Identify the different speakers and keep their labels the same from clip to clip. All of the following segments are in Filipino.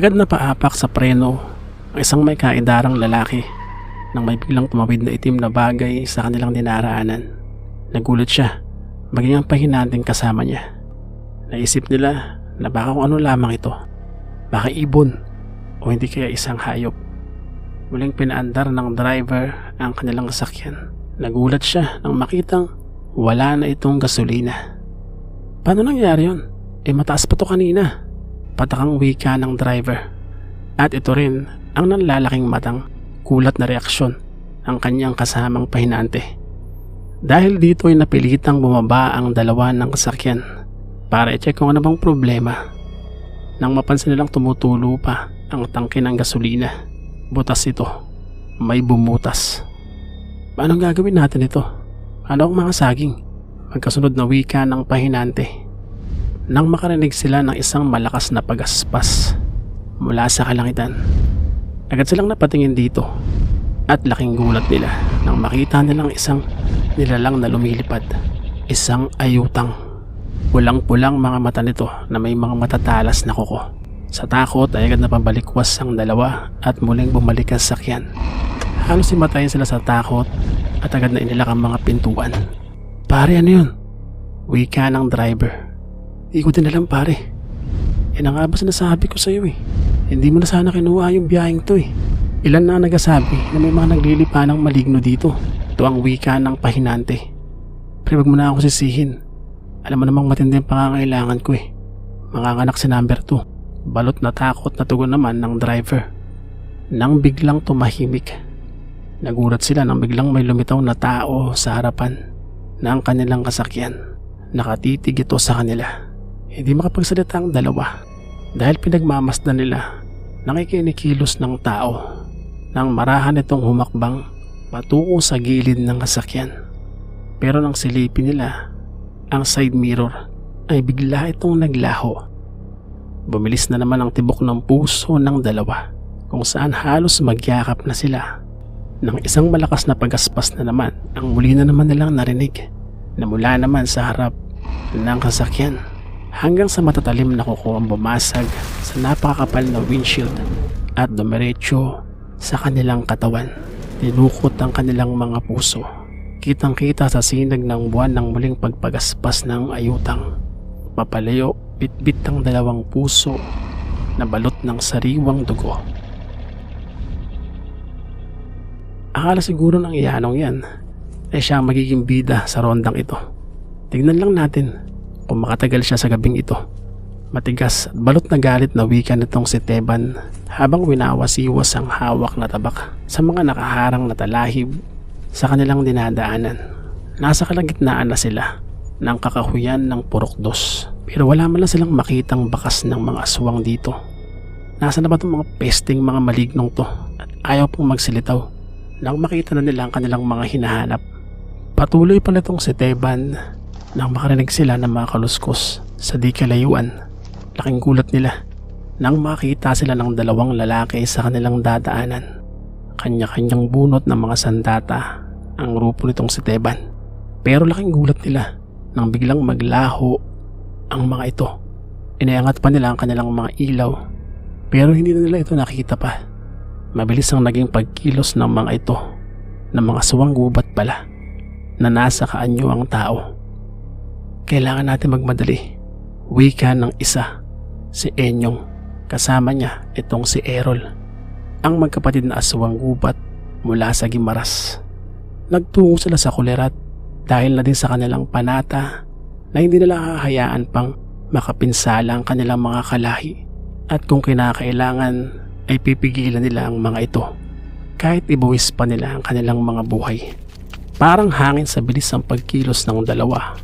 Speaker 1: Agad na paapak sa preno ang isang may kaidarang lalaki nang may biglang tumawid na itim na bagay sa kanilang dinaraanan. Nagulat siya, maging ang pahinanting kasama niya. Naisip nila na baka kung ano lamang ito, baka ibon o hindi kaya isang hayop. Muling pinaandar ng driver ang kanilang sasakyan. Nagulat siya nang makitang wala na itong gasolina. Paano nangyari yun? Mataas pa to kanina. Patakang wika ng driver. At ito rin ang nanlalaking matang kulat na reaksyon ng kanyang kasamang pahinante. Dahil dito ay napilitang bumaba ang dalawa ng sasakyan para i-check kung ano bang problema. Nang mapansin nilang tumutulo pa ang tangke ng gasolina, butas ito, may bumutas. Paano gagawin natin ito? Ano ang mga saging? Magkasunod na wika ng pahinante nang makarinig sila ng isang malakas na pagaspas mula sa kalangitan. Agad silang napatingin dito at laking gulat nila nang makita nilang isang nilalang na lumilipad. Isang ayutang. Pulang-pulang mga mata nito na may mga matatalas na kuko. Sa takot ay agad na pabalikwas ang dalawa at muling bumalik ang sakyan. Halos himatayin sila sa takot at agad na inilak ang mga pintuan. Pare, ano yun? Wika ng driver. Di ko din alam, pare. Yan ang nga ba sinasabi ko sa'yo eh. Hindi mo na sana kinuha yung biyaheng to eh. Ilan na nagsasabi na may mga naglilipa ng maligno dito. Ito ang wika ng pahinante. Pero wag mo na ako sisihin. Alam mo namang matindi ang pangangailangan ko eh. Manganganak si number 2. Balot na takot na tugon naman ng driver. Nang biglang tumahimik. Nagulat sila nang biglang may lumitaw na tao sa harapan ng kanilang kasakyan. Nakatitig ito sa kanila. Hindi makapagsalita ang dalawa dahil pinagmamasdan nila nakikinikilos ng tao. Nang marahan itong humakbang patungo sa gilid ng kasakyan. Pero nang silipin nila ang side mirror ay bigla itong naglaho. Bumilis na naman ang tibok ng puso ng dalawa kung saan halos magyakap na sila. Nang isang malakas na pagaspas na naman ang muli na naman nilang narinig na mula naman sa harap ng kasakyan hanggang sa matatalim na kuko ang bumasag sa napakakapal na windshield at dumiretso sa kanilang katawan. Tinukot ang kanilang mga puso. Kitang kita sa sinag ng buwan ng muling pagpagaspas ng ayutang. Papalayo, bitbit ang dalawang puso na balot ng sariwang dugo. Akala siguro ng iyanong yan ay siya magiging bida sa rondang ito. Tignan lang natin kung makatagal siya sa gabing ito. Matigas at balot na galit na wika nitong si Teban habang winawasiwas ang hawak na tabak sa mga nakaharang na talahib sa kanilang dinadaanan. Nasa kalagitnaan na sila ng kakahuyan ng purok-dos pero wala man lang silang makitang bakas ng mga aswang dito. Nasa na ba itong mga pesting mga malignong to at ayaw pong magsilitaw nang makita na nila ang kanilang mga hinahanap. Patuloy pa nitong si Teban nang makarinig sila ng mga kaluskos sa di kalayuan. Laking gulat nila nang makita sila ng dalawang lalaki sa kanilang dadaanan. Kanya-kanyang bunot ng mga sandata ang grupo nitong si Teban. Pero laking gulat nila nang biglang maglaho ang mga ito. Inayangat pa nila ang kanilang mga ilaw pero hindi na nila ito nakita pa. Mabilis ang naging pagkilos ng mga ito ng mga aswang gubat pala na nasa kaanyo ang tao. Kailangan natin magmadali. Wika ng isa, si Enyong. Kasama niya itong si Errol, ang magkapatid na aswang gubat mula sa Gimaras. Nagtungo sila sa kulerat dahil na din sa kanilang panata na hindi nila hahayaan pang makapinsala ang kanilang mga kalahi at kung kinakailangan ay pipigilan nila ang mga ito kahit ibuwis pa nila ang kanilang mga buhay. Parang hangin sa bilis ang pagkilos ng dalawa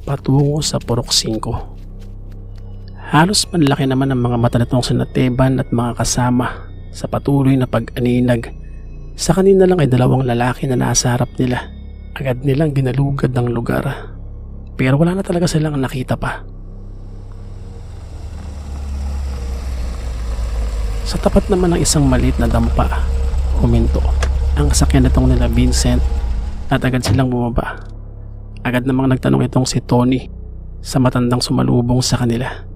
Speaker 1: patungo sa Purok 5. Halos manlaki naman ang mga mata nitong sina Teban at mga kasama sa patuloy na pag-aninag. Sa kanina lang ay dalawang lalaki na nasa harap nila. Agad nilang ginalugad ng lugar pero wala na talaga silang nakita pa. Sa tapat naman ng isang maliit na dampa, huminto ang sakyan nitong nila Vincent at agad silang bumaba. Agad namang nagtanong itong si Tony sa matandang sumalubong sa kanila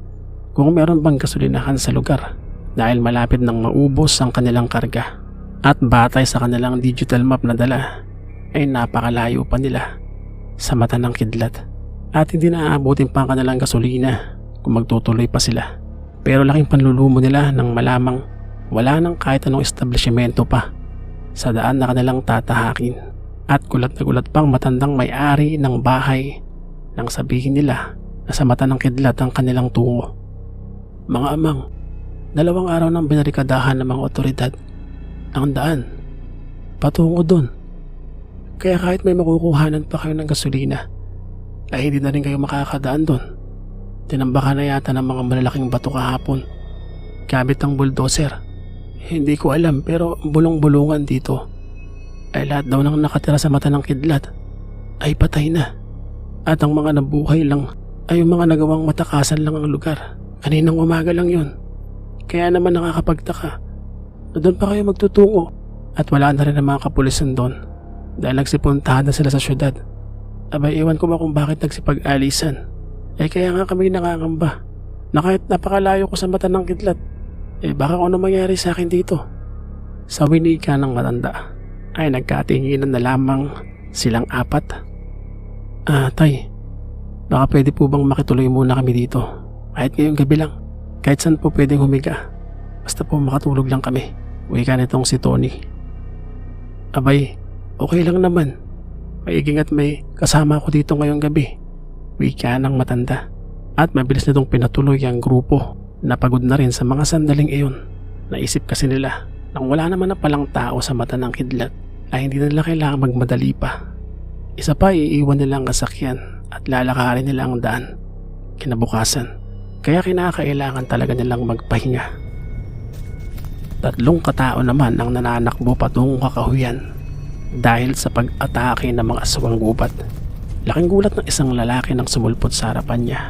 Speaker 1: kung meron bang gasolinahan sa lugar dahil malapit nang maubos ang kanilang karga at batay sa kanilang digital map na dala ay napakalayo pa nila sa mata ng kidlat at hindi na aabutin pa ang kanilang gasolina kung magtutuloy pa sila. Pero laking panlulumo nila nang malamang wala nang kahit anong establishmento pa sa daan na kanilang tatahakin. At gulat na gulat pang matandang may-ari ng bahay nang sabihin nila na sa mata ng kidlat ang kanilang tungo. Mga amang, 2 araw nang binarikadahan ng mga otoridad ang daan patungo dun. Kaya kahit may makukuhanan pa kayo ng gasolina ay hindi na rin kayo makakadaan dun. Tinambakan na yata ng mga malalaking bato kahapon gamit ang bulldozer. Hindi ko alam pero bulong-bulungan dito ay lahat daw ng nakatira sa mata ng kidlat ay patay na. At ang mga nabuhay lang ay yung mga nagawang matakasan lang ang lugar. Kaninang umaga lang yun. Kaya naman nakakapagtaka na doon pa kayo magtutungo at wala na rin ang mga kapulisan doon dahil nagsipuntahan na sila sa syudad. Abay, iwan ko ba kung bakit nagsipag-alisan. Kaya nga kami nakakamba na kahit napakalayo ko sa mata ng kidlat, baka kung ano mangyari sa akin dito. Sa winika ng matanda ay nagkatinginan na lamang silang 4. Tay, baka pwede po bang makituloy muna kami dito kahit ngayong gabi lang, kahit saan po pwedeng humiga, basta po makatulog lang kami. Wika nitong si Tony. Abay, okay lang naman, maiging at may kasama ako dito ngayong gabi, wika ng matanda. At mabilis nitong pinatuloy ang grupo na pagod na rin sa mga sandaling iyon. Naisip kasi nila nang wala naman na palang tao sa mata ng kidlat ay hindi nila kailangan magmadali pa. Isa pa, iiwan nila ang kasakyan at lalakarin nila ang daan kinabukasan. Kaya kinakailangan talaga nilang magpahinga. 3 katao naman ang nananakbo patungong kakahuyan dahil sa pag-atake ng mga aswang gubat. Laking gulat ng isang lalaki nang sumulpot sa harapan niya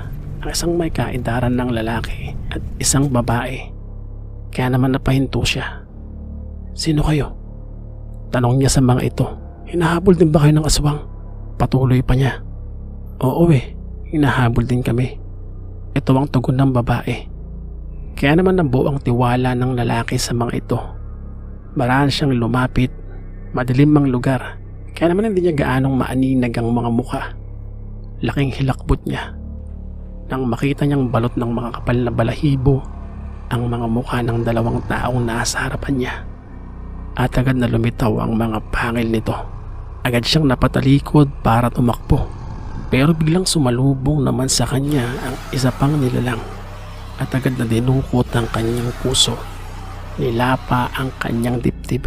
Speaker 1: ang isang may kaedaran ng lalaki at isang babae. Kaya naman napahinto siya. Sino kayo? Tanong niya sa mga ito. Hinahabol din ba kayo ng aswang? Patuloy pa niya. Oo hinahabol din kami. Ito ang tugon ng babae. Kaya naman nabuo ang tiwala ng lalaki sa mga ito. Maraan siyang lumapit. Madilim ang lugar. Kaya naman hindi niya gaanong maaninag ang mga muka. Laking hilakbot niya nang makita niyang balot ng mga kapal na balahibo ang mga mukha ng 2 taong nasa harapan niya. At agad na lumitaw ang mga pangil nito. Agad siyang napatalikod para tumakbo. Pero biglang sumalubong naman sa kanya ang isa pang nilalang. At agad na dinukot ang kanyang puso. Nilapa ang kanyang dibdib.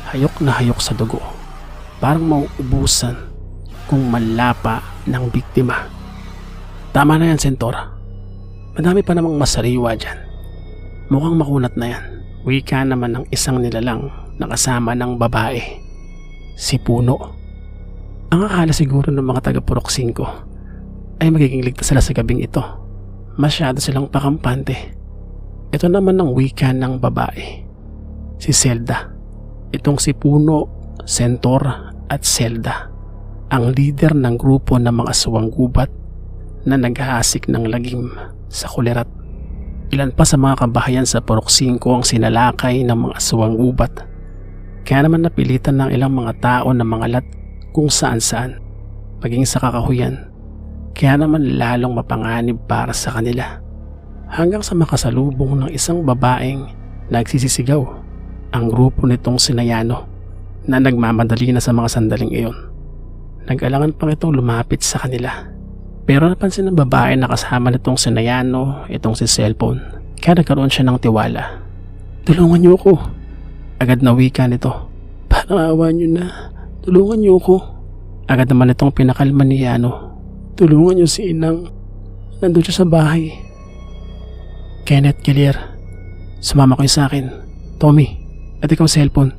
Speaker 1: Hayok na hayok sa dugo. Parang mauubusan kung malapa ng biktima. Tama na yan, Sentor. Madami pa namang masariwa dyan. Mukhang makunat na yan. Wika naman ng isang nilalang na kasama ng babae. Si Puno. Ang akala siguro ng mga taga-Purok 5 ay magiging ligtas sila sa gabing ito. Masyado silang pakampante. Ito naman ang wika ng babae. Si Zelda. Itong si Puno, Sentor at Zelda. Ang leader ng grupo ng mga aswang gubat na naghahasik ng lagim sa kulerat. Ilan pa sa mga kabahayan sa Purok 5 ang sinalakay ng mga aswang gubat. Kaya naman napilitan ng ilang mga tao na mangalat kung saan-saan, maging sa kakahuyan. Kaya naman lalong mapanganib para sa kanila. Hanggang sa makasalubong ng isang babaeng nagsisisigaw ang grupo nitong Sinayano na nagmamadali na sa mga sandaling iyon. Nag-alangan pang itong lumapit sa kanila. Pero napansin ng babae na kasama nitong Sinayano itong si cellphone. Kaya nagkaroon siya ng tiwala. Tulungan niyo ako. Agad na wika nito. Parang awa niyo na. Tulungan niyo ako. Agad naman itong pinakalma ni Yano. Tulungan niyo si Inang. Nandun siya sa bahay. Kenneth Gilier, sumama kayo sa akin. Tommy, at ikaw cellphone.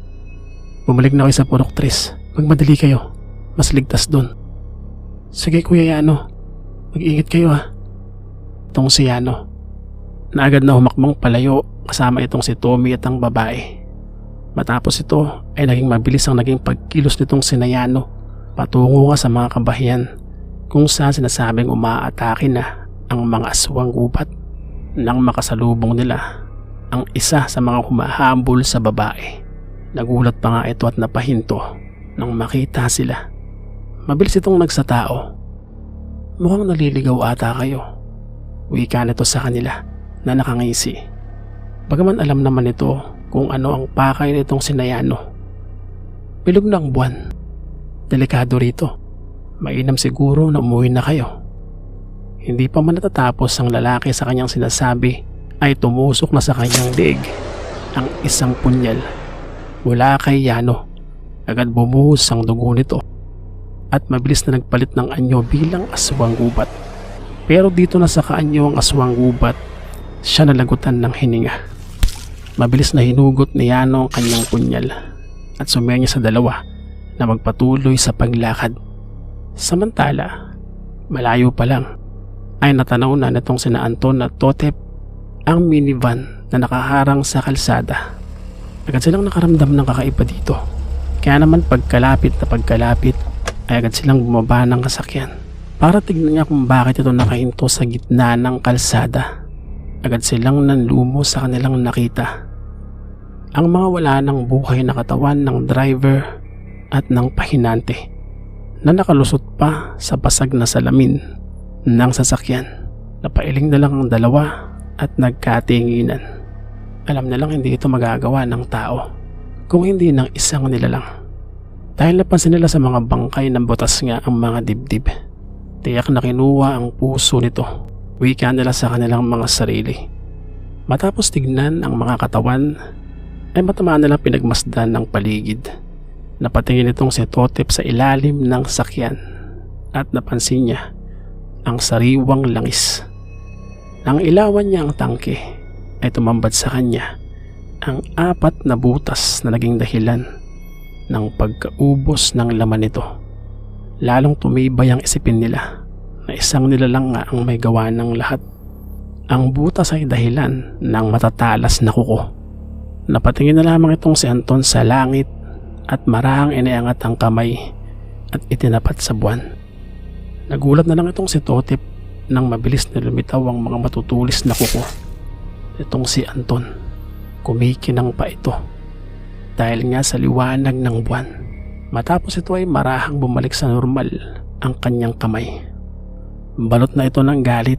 Speaker 1: Bumalik na kayo sa Purok 3. Magmadali kayo. Mas ligtas dun. Sige Kuya Yano. Mag-ingat kayo ha. Itong si Yano na agad na humakbang palayo kasama itong si Tommy at ang babae. Matapos ito ay naging mabilis ang naging pagkilos nitong Sinayano patungo nga sa mga kabahayan kung saan sinasabing umaatake na ang mga aswang gubat. Nang makasalubong nila ang isa sa mga humahabol sa babae. Nagulat pa nga ito at napahinto nang makita sila. Mabilis itong nagsatao. Mukhang naliligaw ata kayo. Wika nito sa kanila na nakangisi. Bagaman alam naman ito kung ano ang pakay nitong sinayano. Bilog ng buwan. Delikado rito. Mainam siguro na umuwi na kayo. Hindi pa man natatapos ang lalaki sa kanyang sinasabi ay tumusok na sa kanyang leeg ang isang punyal mula kay Yano. Agad bumuhos ang dugo nito at mabilis na nagpalit ng anyo bilang aswang gubat. Pero dito na sa kaanyo ang aswang gubat, siya nalagutan ng hininga. Mabilis na hinugot ni Yano ang kanyang punyal at sumenya sa dalawa na magpatuloy sa paglakad. Samantala, malayo pa lang ay natanaw na nitong sina Anton at Totep ang minivan na nakaharang sa kalsada. Agad silang nakaramdam ng kakaiba dito. Kaya naman pagkalapit ay agad silang bumaba ng kasakyan para tignan niya kung bakit ito nakahinto sa gitna ng kalsada. Agad silang nanlumo sa kanilang nakita ang mga wala ng buhay na katawan ng driver at ng pahinante na nakalusot pa sa basag na salamin ng sasakyan. Napailing na lang ang dalawa at nagkatinginan. Alam na lang hindi ito magagawa ng tao kung hindi ng isang nilalang. Dahil napansin nila sa mga bangkay na butas nga ang mga dibdib. Tiyak na kinuha ang puso nito. Wika nila sa kanilang mga sarili. Matapos tignan ang mga katawan ay matamaan nilang pinagmasdan ng paligid. Napatingin itong si Totep sa ilalim ng sakyan at napansin niya ang sariwang langis. Nang ilawan niya ang tangke ay tumambad sa kanya ang 4 na butas na naging dahilan ng pagkaubos ng laman nito. Lalong tumibay ang isipin nila na isang nilalang nga ang may gawa ng lahat. Ang butas ay dahilan ng matatalas na kuko. Napatingin na lamang itong si Anton sa langit at marahang iniangat ang kamay at itinapat sa buwan. Nagulat na lang itong si Totep nang mabilis na lumitaw ang mga matutulis na kuko. Itong si Anton, kumikinang pa ito dahil nga sa liwanag ng buwan. Matapos ito ay marahang bumalik sa normal ang kanyang kamay. Balot na ito ng galit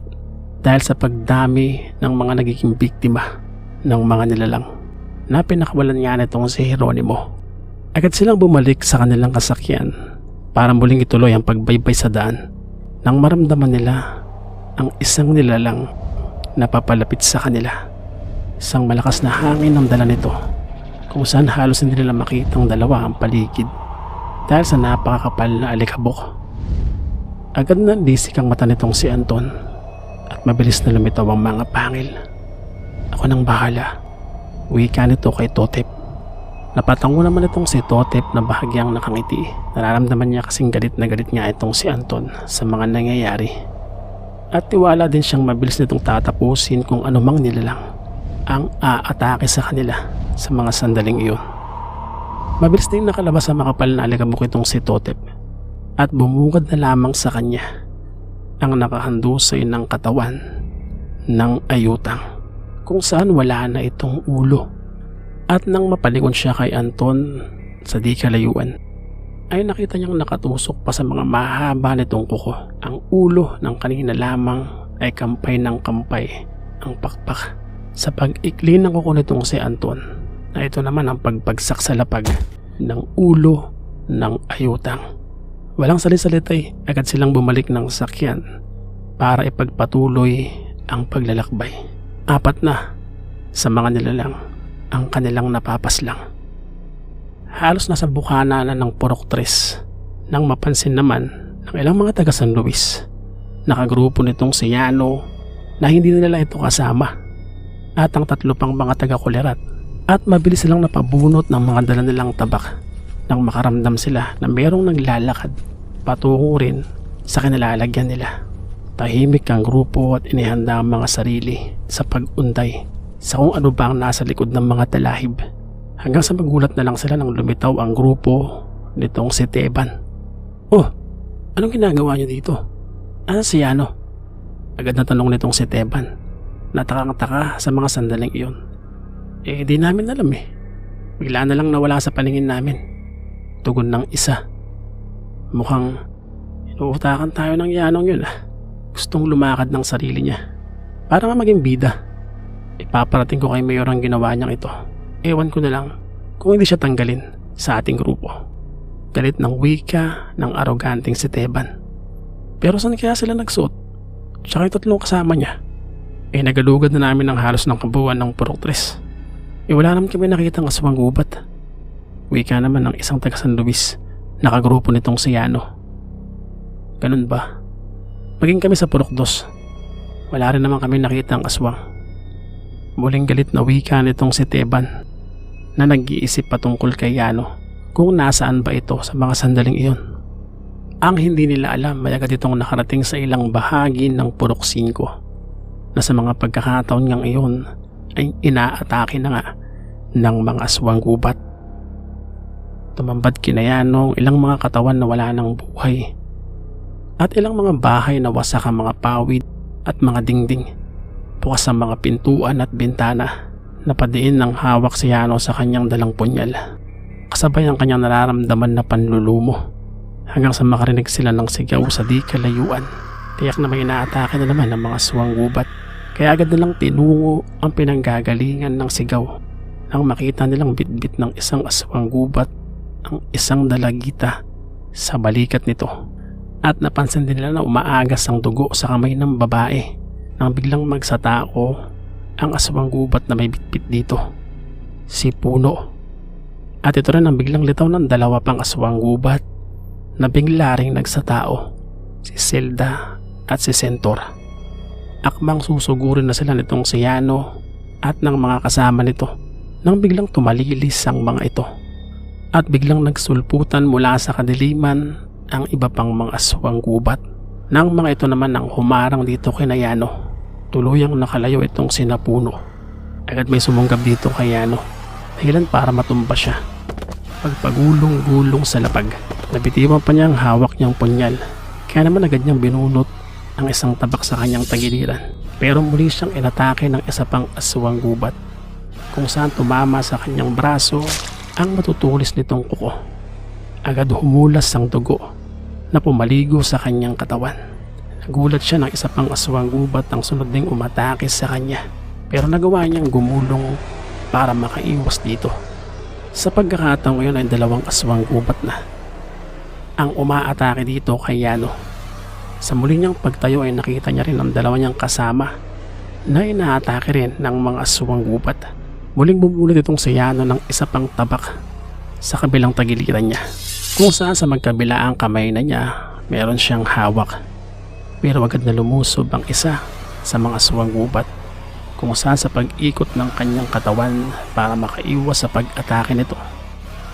Speaker 1: dahil sa pagdami ng mga nagiging biktima ng mga nilalang na pinakawalan nga nitong si Jeronimo. Agad silang bumalik sa kanilang kasakyan para muling ituloy ang pagbaybay sa daan nang maramdaman nila ang isang nilalang na papalapit sa kanila. Isang malakas na hangin ang dala nito kung saan halos hindi nila makitang dalawa ang paligid dahil sa napakakapal na alikabok. Agad na lisik ang mata nitong si Anton at mabilis na lumitaw ang mga pangil. Ako nang bahala, wika nito kay Totep. Napatango naman itong si Totep na bahagyang nakangiti. Nararamdaman niya kasing galit na galit nga itong si Anton sa mga nangyayari. At tiwala din siyang mabilis nitong tatapusin kung anumang nilalang ang aatake sa kanila sa mga sandaling iyon. Mabilis din nakalabas sa makapal na alikabok itong si Totep at bumungad na lamang sa kanya ang nakahandusay ng katawan ng ayutang kung saan wala na itong ulo. At nang mapalingon siya kay Anton sa di kalayuan ay nakita niyang nakatusok pa sa mga mahaba nitong kuko. Ang ulo ng kanina lamang ay kampay ng kampay ang pakpak. Sa pag-ikli ng kuko nitong si Anton na ito naman ang pagbagsak sa lapag ng ulo ng ayutang. Walang salisalitay, agad silang bumalik ng sakyan para ipagpatuloy ang paglalakbay. 4 na sa mga nilalang ang kanilang napapaslang. Halos nasa bukana na ng Purok 3 nang mapansin naman ng ilang mga taga San Luis. Nakagrupo nitong si Yano na hindi na nila ito kasama at ang 3 pang mga taga Kulerat at mabilis silang napabunot ng mga dala nilang tabak nang makaramdam sila na mayroong naglalakad patungo rin sa kinilalagyan nila. Tahimik ang grupo at inihanda ang mga sarili sa pag-unday sa kung ano ba ang nasa likod ng mga talahib. Hanggang sa magulat na lang sila nang lumitaw ang grupo nitong si Teban. Oh, anong ginagawa niyo dito? Ano si Yano? Agad na tanong nitong si Teban. Natakang-taka sa mga sandaling iyon. Di namin alam eh. Bigla na lang nawala sa paningin namin. Tugon ng isa. Mukhang inuutakan tayo ng yanong yun ah. Gustong lumakad ng sarili niya. Para nga maging bida. Ipaparating ko kay Mayor ang ginawa niyang ito. Ewan ko na lang kung hindi siya tanggalin sa ating grupo. Galit ng wika ng aroganting si Teban. Pero saan kaya sila nagsuot? Tsaka yung tatlong kasama niya. Nagalugad na namin ng halos ng kabuuan ng Purok 3. Wala naman kami nakitang aswang gubat. Wika naman ng isang taga San Luis. Nakagrupo nitong si Yano. Ganun ba? Maging kami sa Purok 2. Wala rin naman kami nakitang aswang. Muling galit na wika nitong si Teban na nag-iisip patungkol kay Yano kung nasaan ba ito sa mga sandaling iyon. Ang hindi nila alam ay agad itong nakarating sa ilang bahagi ng Purok 5 na sa mga pagkakataon ngang iyon ay inaatake na nga ng mga aswang gubat. Tumambad kina Yano ilang mga katawan na wala ng buhay at ilang mga bahay na wasak ang mga pawid at mga dingding. Bukas ang mga pintuan at bintana. Napadiin ng hawak si Yano sa kanyang dalang punyal. Kasabay ang kanyang nararamdaman na panlulumo hanggang sa makarinig sila ng sigaw sa di kalayuan. Tiyak na may inaatake na naman ng mga aswang gubat. Kaya agad nilang tinungo ang pinanggagalingan ng sigaw nang makita nilang bitbit ng isang aswang gubat ang isang dalagita sa balikat nito. At napansin din nila na umaagas ang dugo sa kamay ng babae nang biglang magsatao ang aswang gubat na may bitbit dito, si Puno. At ito rin ang biglang litaw ng dalawa pang aswang gubat na bigla ring nagsatao, si Zelda at si Centaur. Akmang susugurin na sila nitong si Yano at ng mga kasama nito nang biglang tumalilis ang mga ito. At biglang nagsulputan mula sa kadiliman ang iba pang mga aswang gubat. Nang mga ito naman ang humarang dito kay Yano, tuluyang nakalayo itong si Puno. Agad may sumunggab dito kay Yano, dahilan para matumba siya. Pagpagulong-gulong sa lapag, nabitiwan pa niya ang hawak niyang punyal. Kaya naman agad niyang binunot ang isang tabak sa kanyang tagiliran. Pero muli siyang inatake ng isa pang aswang gubat, kung saan tumama sa kanyang braso ang matutulis nitong kuko. Agad humulas ang dugo na pumaligo sa kanyang katawan. Nagulat siya ng isa pang aswang gubat ang sunod ding umatake sa kanya, pero nagawa niyang gumulong para makaiwas dito. Sa pagkakataong ngayon ay dalawang aswang gubat na ang umaatake dito kay Yano. Sa muli niyang pagtayo ay nakita niya rin ang dalawa niyang kasama na inaatake rin ng mga aswang gubat. Muling bumulot itong si Yano ng isa pang tabak sa kabilang tagiliran niya, kung saan sa magkabilaang kamay na niya meron siyang hawak. Pero agad na lumusob ang isa sa mga aswang gubat, kung saan sa pag-ikot ng kanyang katawan para makaiwas sa pag-atake nito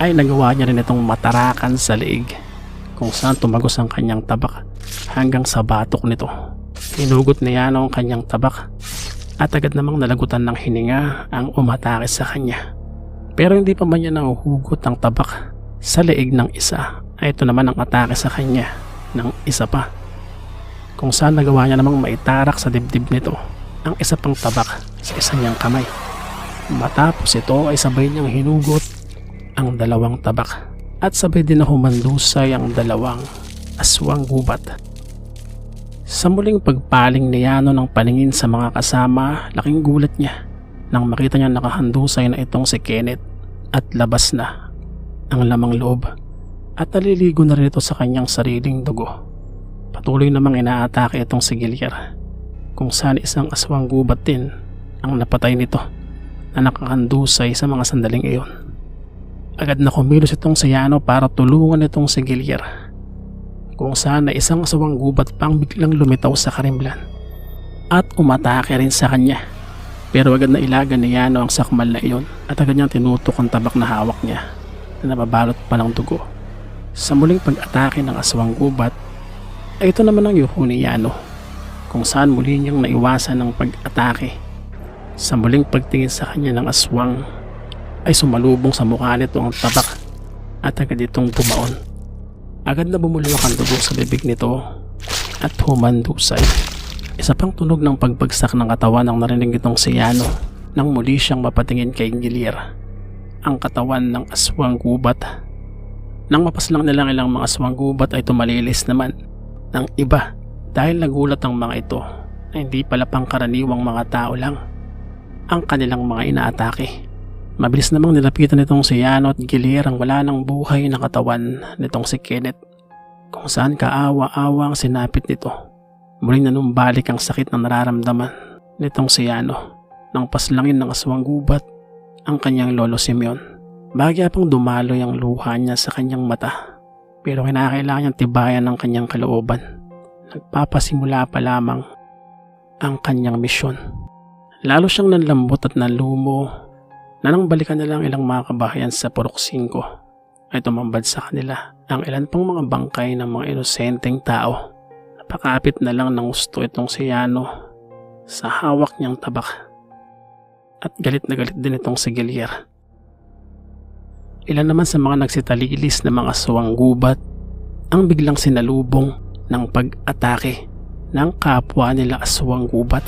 Speaker 1: ay nagawa niya rin itong matarakan sa leeg, kung saan tumagos ang kanyang tabak hanggang sa batok nito. Hinugot ni Yano ang kanyang tabak at agad namang nalagutan ng hininga ang umatake sa kanya. Pero hindi pa man niya nahuhugot ang tabak sa leeg ng isa, ay ito naman ang atake sa kanya ng isa pa, kung saan nagawa niya namang maitarak sa dibdib nito ang isa pang tabak sa isa niyang kamay. Matapos ito ay sabay niyang hinugot ang dalawang tabak at sabay din na humandusay ang dalawang aswang gubat. Sa muling pagpaling ni Yano ng paningin sa mga kasama, laking gulat niya nang makita niya nakahandusay na itong si Kenneth at labas na ang lamang loob at naliligo na rin ito sa kanyang sariling dugo. Patuloy namang inaatake itong si Gilier, kung saan isang aswang gubat din ang napatay nito na nakahandusay sa mga sandaling iyon. Agad na kumilos itong si Yano para tulungan itong si Gilier, kung saan na isang aswang gubat pang biglang lumitaw sa karimlan at umatake rin sa kanya. Pero agad na ilagan ni Yano ang sakmal na iyon at agad niyang tinutok ang tabak na hawak niya na nababalot pa ng dugo. Sa muling pag-atake ng aswang gubat ay ito naman ang yuho ni Yano, kung saan muli niyang naiwasan ng pag-atake. Sa muling pagtingin sa kanya ng aswang ay sumalubong sa mukha nito ang tabak at agad itong bumaon. Agad na bumulwak ang dugo sa bibig nito at humandusay. Isa pang tunog ng pagbagsak ng katawan ang narinig itong si Yano nang muli siyang mapatingin kay Gilir, ang katawan ng aswang gubat. Nang mapaslang nilang ilang mga aswang gubat ay tumalilis naman ng iba dahil nagulat ang mga ito na hindi pala pangkaraniwang mga tao lang ang kanilang mga inaatake. Mabilis namang nilapitan nitong si Yano at Gilir ang wala ng buhay na katawan nitong si Kenneth, kung saan kaawa-awa ang sinapit nito. Muling nanumbalik ang sakit na nararamdaman nitong si Yano nang paslangin ng aswang gubat ang kanyang lolo Simeon. Bagya pang dumaloy ang luha niya sa kanyang mata, pero kinakailangan niyang tibayan ang kanyang kalooban. Nagpapasimula pa lamang ang kanyang misyon. Lalo siyang nanlambot at nalumo na nang balikan na lang ilang mga kabahayan sa Purok 5 ay tumambad sa kanila ang ilan pang mga bangkay ng mga inosenteng tao. Napakapit na lang ng gusto itong si Yano sa hawak niyang tabak at galit na galit din itong si Gilir. Ilan naman sa mga nagsitalilis na mga aswang gubat ang biglang sinalubong ng pag-atake ng kapwa nila aswang gubat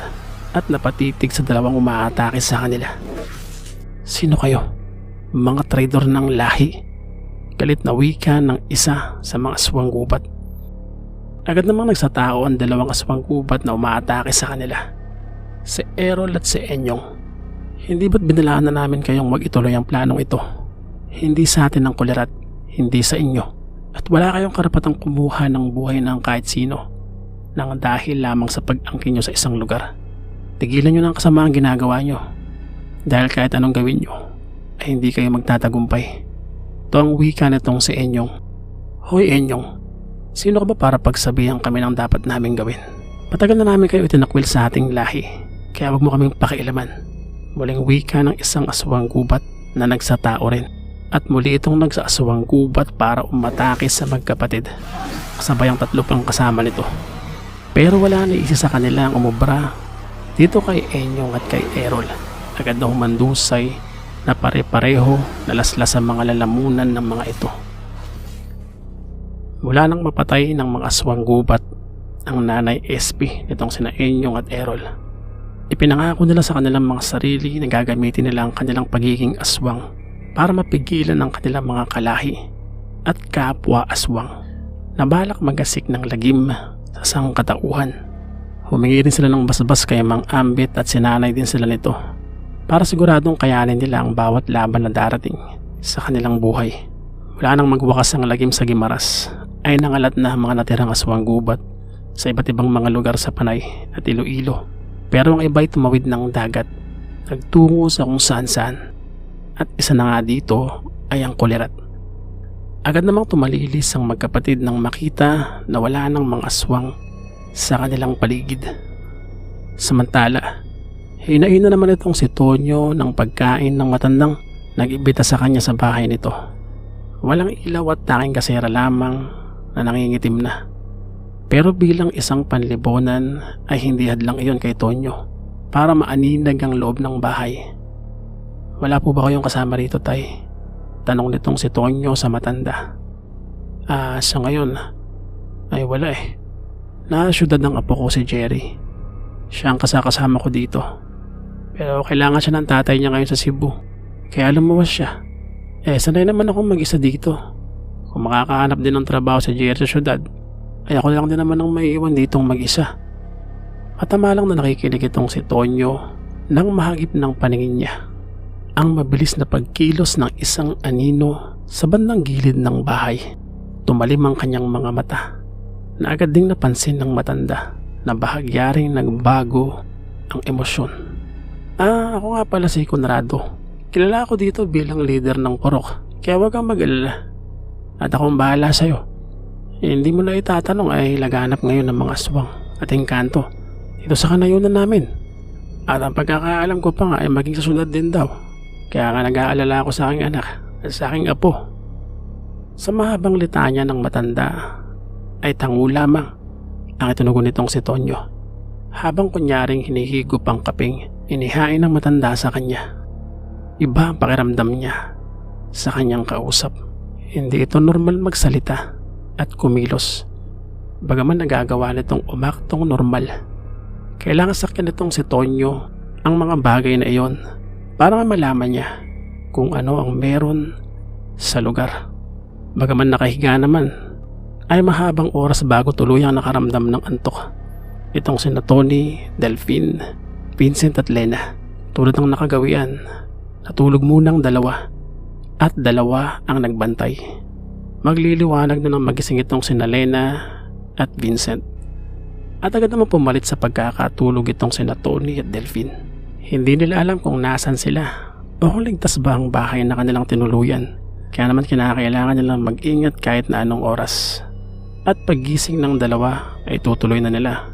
Speaker 1: at napatitig sa dalawang umaatake sa kanila. Sino kayo? Mga traidor ng lahi. Galit na wika ng isa sa mga aswang gubat. Agad namang nagsatao ang dalawang aswang gubat na umaatake sa kanila, si Errol at si Enyong. Hindi ba't binalaan na namin kayong mag-ituloy ang planong ito? Hindi sa atin ang kulirat, hindi sa inyo. At wala kayong karapatang kumuha ng buhay ng kahit sino nang dahil lamang sa pag-angkin nyo sa isang lugar. Tigilan nyo ng kasamaang ginagawa nyo, dahil kahit anong gawin nyo ay hindi kayo magtatagumpay. Ito ang wika nitong si Enyong. Hoy Enyong, sino ka ba para pagsabihan kami ng dapat namin gawin? Matagal na namin kayo itinakwil sa ating lahi, kaya wag mo kaming pakialaman. Muling wika ng isang aswang gubat na nagsatao rin. At muli itong nagsaaswang gubat para umatake sa magkapatid. Kasabay ang tatlo pang kasama nito. Pero wala na isa sa kanila ang umubra dito kay Enyong at kay Errol. Agad na humandusay na pare-pareho nalaslas ang mga lalamunan ng mga ito. Mula nang mapatay ng mga aswang gubat ang nanay SP nitong sina Enyong at Errol, ipinangako nila sa kanilang mga sarili na gagamitin nila ang kanilang pagiging aswang para mapigilan ang kanilang mga kalahi at kapwa aswang na balak magasik ng lagim sa sangkatauhan. Humingi rin sila ng basbas kay Mang Ambit at sinanay din sila nito para siguradong kayanin nila ang bawat laban na darating sa kanilang buhay. Wala nang magwakas ang lagim sa Gimaras ay nangalat na mga natirang aswang gubat sa iba't ibang mga lugar sa Panay at Iloilo. Pero ang iba'y tumawid ng dagat, nagtungo sa kung saan-saan. At isa na nga dito ay ang kulirat. Agad namang tumalilis ang magkapatid nang makita na wala ng mga aswang sa kanilang paligid. Samantala, hinaina naman itong si Tonyo ng pagkain ng matandang nag-ibita sa kanya sa bahay nito. Walang ilaw at tanging kasera lamang na nangingitim na. Pero bilang isang panlibonan ay hindi hadlang iyon kay Tonyo para maaninag ang loob ng bahay. Wala po ba kayong kasama rito, Tay? Tanong nitong si Tonyo sa matanda. Sa ngayon ay wala eh. Nasa syudad ng apo ko si Jerry. Siya ang kasama ko dito. Pero kailangan siya ng tatay niya ngayon sa Cebu. Kaya lumuwas siya. Sanay naman akong mag-isa dito. Kung makakahanap din ng trabaho si Jerry sa syudad, ay ako lang din naman ang maiiwan ditong mag-isa. Matama lang na nakikinig itong si Tonyo nang mahagip ng paningin niya ang mabilis na pagkilos ng isang anino sa bandang gilid ng bahay. Tumalim ang kanyang mga mata na agad ding napansin ng matanda na bahagyaring nagbago ang emosyon. Ako nga pala si Conrado. Kilala ako dito bilang leader ng purok, kaya wag kang mag-alala. At akong bahala sa'yo. Hindi mo na itatanong ay laganap ngayon ng mga aswang at engkanto dito sa kanayunan namin. At ang pagkakaalam ko pa nga ay maging sa syudad din daw. Kaya nga nag-aalala ako sa aking anak at sa aking apo. Sa mahabang litanya ng matanda ay tango lamang ang itunugon nitong si Tonyo. Habang kunyaring hinihigop ang kaping, inihain ng matanda sa kanya. Iba ang pakiramdam niya sa kanyang kausap. Hindi ito normal magsalita at kumilos. Bagaman nagagawa nitong umaktong normal, kailangan sakyan nitong si Tonyo ang mga bagay na iyon para malaman niya kung ano ang meron sa lugar. Bagaman nakahiga naman, ay mahabang oras bago tuluyang nakaramdam ng antok. Itong sina Tony, Delphine, Vincent at Lena. Tulad ng nakagawian, natulog munang dalawa at dalawa ang nagbantay. Magliliwanag na ng magising itong sina Lena at Vincent. At agad naman pumalit sa pagkakatulog itong sina Tony at Delphine. Hindi nila alam kung nasan sila o kung ligtas ba ang bahay na kanilang tinuluyan. Kaya naman kinakailangan nilang mag-ingat kahit na anong oras. At paggising ng dalawa ay tutuloy na nila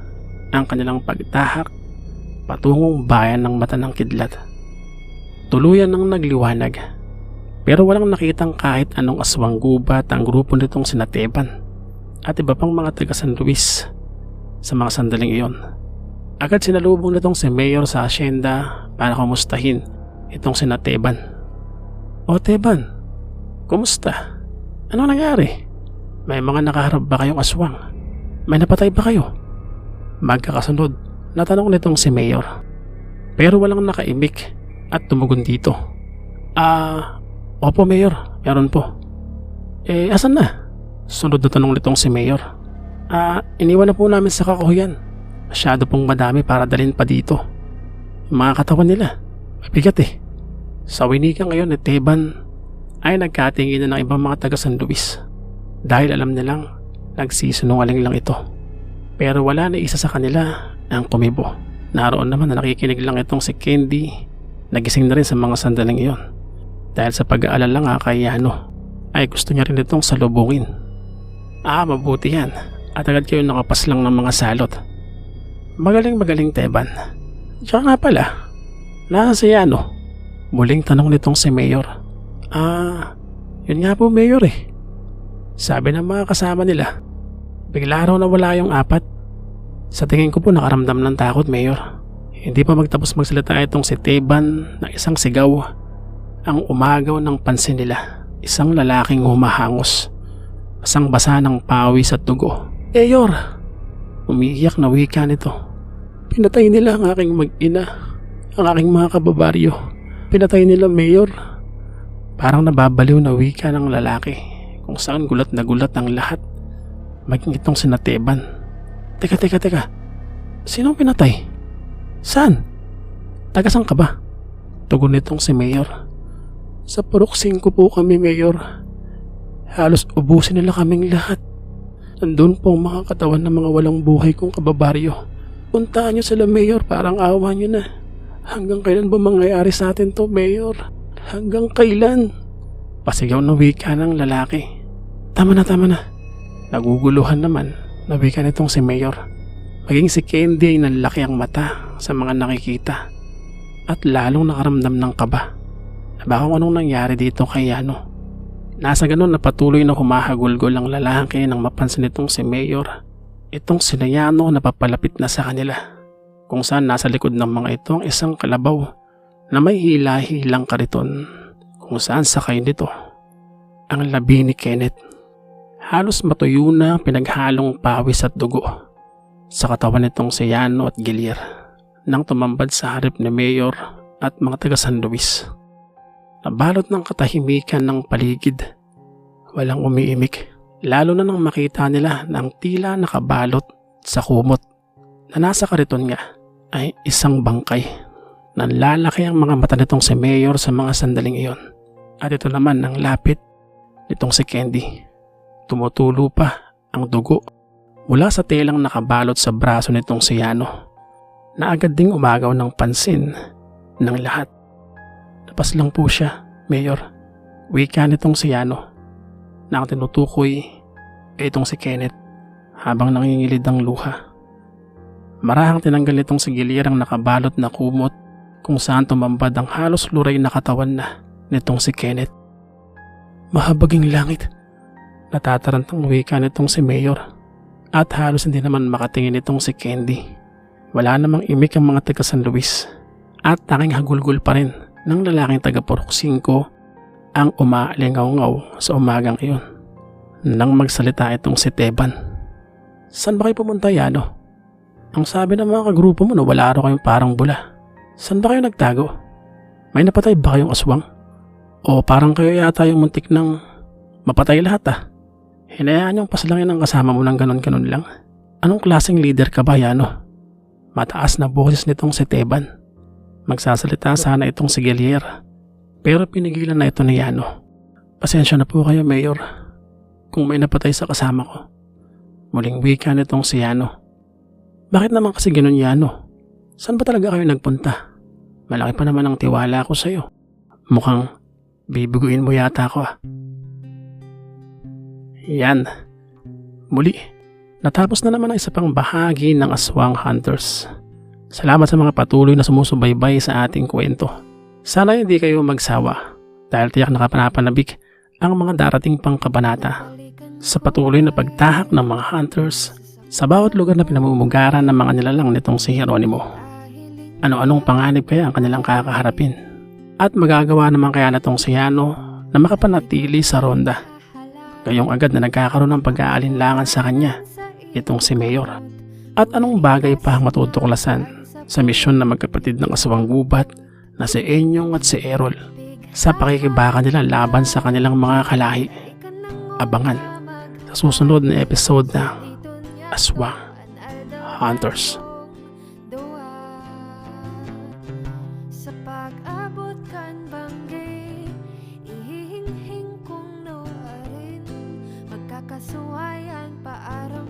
Speaker 1: ang kanilang pagtahak patungong bayan ng Mata ng Kidlat. Tuluyan ng nagliwanag, pero walang nakitang kahit anong aswang gubat ang grupo nitong sina Teban at iba pang mga taga San Luis sa mga sandaling iyon. Agad sinalubong nitong si Mayor sa asyenda para kumustahin itong sina Teban. O Teban, kumusta? Anong nangyari? May mga nakaharap ba kayong aswang? May napatay ba kayo? Magkakasunod na tanong nitong si Mayor, pero walang nakaimik at tumugon dito. Opo Mayor, meron po. Asan na? Sunod na tanong nitong si Mayor. Iniwan na po namin sa kakuhuyan. Masyado pong madami para dalhin pa dito. Yung mga katawan nila, mabigat eh. Sa winikan ngayon ni Teban ay nagkatingin na ng ibang mga taga San Luis dahil alam nilang nagsisinungaling lang ito. Pero wala na isa sa kanila ang kumibo. Naroon naman na nakikinig lang itong si Candy. Nagising na rin sa mga sandaling iyon dahil sa pag-aalala nga kay Yano ay gusto niya rin itong salubungin. Mabuti yan at agad kayo nakapaslang ng mga salot. Magaling Teban. Tsaka nga pala, nasa si Yano? Muling tanong nitong si Mayor. Yun nga po Mayor eh. Sabi ng mga kasama nila, bigla raw nawala yung apat. Sa tingin ko po nakaramdam ng takot Mayor. Hindi pa magtapos magsalita itong si Teban na isang sigaw ang umagaw ng pansin nila. Isang lalaking humahangos, basang-basa ng pawis at dugo. Mayor! Umiiyak na wika nito. Pinatay nila ang aking mag-ina, ang aking mga kababaryo. Pinatay nila Mayor. Parang nababaliw na wika ng lalaki kung saan gulat na gulat ang lahat. Maging itong sina Teban. Teka. Sinong pinatay? Saan? Tagasang ka ba? Tugon nitong si Mayor. Sa Purok 5 po kami Mayor. Halos ubusin nila kaming lahat. Nandun po ang mga katawan ng mga walang buhay kong kababaryo. Puntaan niyo sila Mayor, parang awa niyo na. Hanggang kailan ba mangyayari sa atin to Mayor? Hanggang kailan? Pasigaw na wika ng lalaki. Tama na. Naguguluhan naman na wika nitong si Mayor. Maging si Candy ay nanlaki ang mata sa mga nakikita at lalong nakaramdam ng kaba. Baka kung anong nangyari dito kay Yano. Nasa ganun na patuloy na humahagulgol ang lalaki nang mapansin itong si Mayor. Itong si Yano na papalapit na sa kanila, kung saan nasa likod ng mga ito ang isang kalabaw na may hila-hilang kariton, kung saan sakay nito ang labi ni Kenneth. Halos matuyo na pinaghalong pawis at dugo sa katawan nitong si Yano at Gilir nang tumambad sa harap ni Mayor at mga taga San Luis. Nabalot ng katahimikan ng paligid. Walang umiimik, lalo na nang makita nila na ang tila nakabalot sa kumot na nasa kariton nga ay isang bangkay. Nanlalaki ang mga mata nitong si Mayor sa mga sandaling iyon. At ito naman ang lapit nitong si Candy. Tumutulo pa ang dugo mula sa telang nakabalot sa braso nitong si Yano na agad ding umagaw ng pansin ng lahat. Tapas lang po siya, Mayor. Wika nitong si Yano na ang tinutukoy ay itong si Kenneth habang nangingilid ang luha. Marahang tinanggal nitong si Gilir ang nakabalot na kumot kung saan tumambad ang halos luray na katawan na nitong si Kenneth. Mahabaging langit, natatarantang wika nitong si Mayor at halos hindi naman makatingin itong si Candy. Wala namang imik ang mga taga San Luis at tanging hagulgul pa rin ng lalaking taga Purok 5 ang umaalingaw-ngaw sa umagang iyon. Nang magsalita itong si Teban. Saan ba kayo pumunta Yano? Ang sabi ng mga kagrupo mo na wala raw kayong parang bula. Saan ba kayo nagtago? May napatay ba kayong aswang? O parang kayo yata yung muntik ng mapatay lahat ah. Hinayaan yung paslangin ng kasama mo ng ganon-ganon lang. Anong klaseng leader ka ba, Yano? Mataas na boses nitong si Teban. Magsasalita sana itong si Gelier. Pero pinigilan na ito ni Yano. Pasensya na po kayo, Mayor, kung may napatay sa kasama ko. Muling wika nitong si Yano. Bakit naman kasi ganun, Yano? Saan ba talaga kayo nagpunta? Malaki pa naman ang tiwala ko sa'yo. Mukhang bibiguin mo yata ako ah. Yan. Muli, natapos na naman ang isa pang bahagi ng Aswang Hunters. Salamat sa mga patuloy na sumusubaybay sa ating kwento. Sana hindi kayo magsawa dahil tiyak nakapanapanabik ang mga darating pang kabanata sa patuloy na pagtahak ng mga hunters sa bawat lugar na pinamumugaran ng mga nilalang nitong si Geronimo. Ano-anong panganib kaya ang kanilang kakaharapin? At magagawa naman kaya natong si Yano na makapanatili sa ronda? Gayong agad na nagkakaroon ng pag-aalinlangan sa kanya itong si Mayor. At anong bagay pa ang matutuklasan sa misyon na magkapatid ng aswang gubat na si Enyong at si Errol sa pakikibaka nila laban sa kanilang mga kalahi? Abangan sa susunod na episode ng Aswang Hunters.
Speaker 2: Sa pag-abot kan banggay, ihihinghing kong nawarin, magkakasuwayan paaram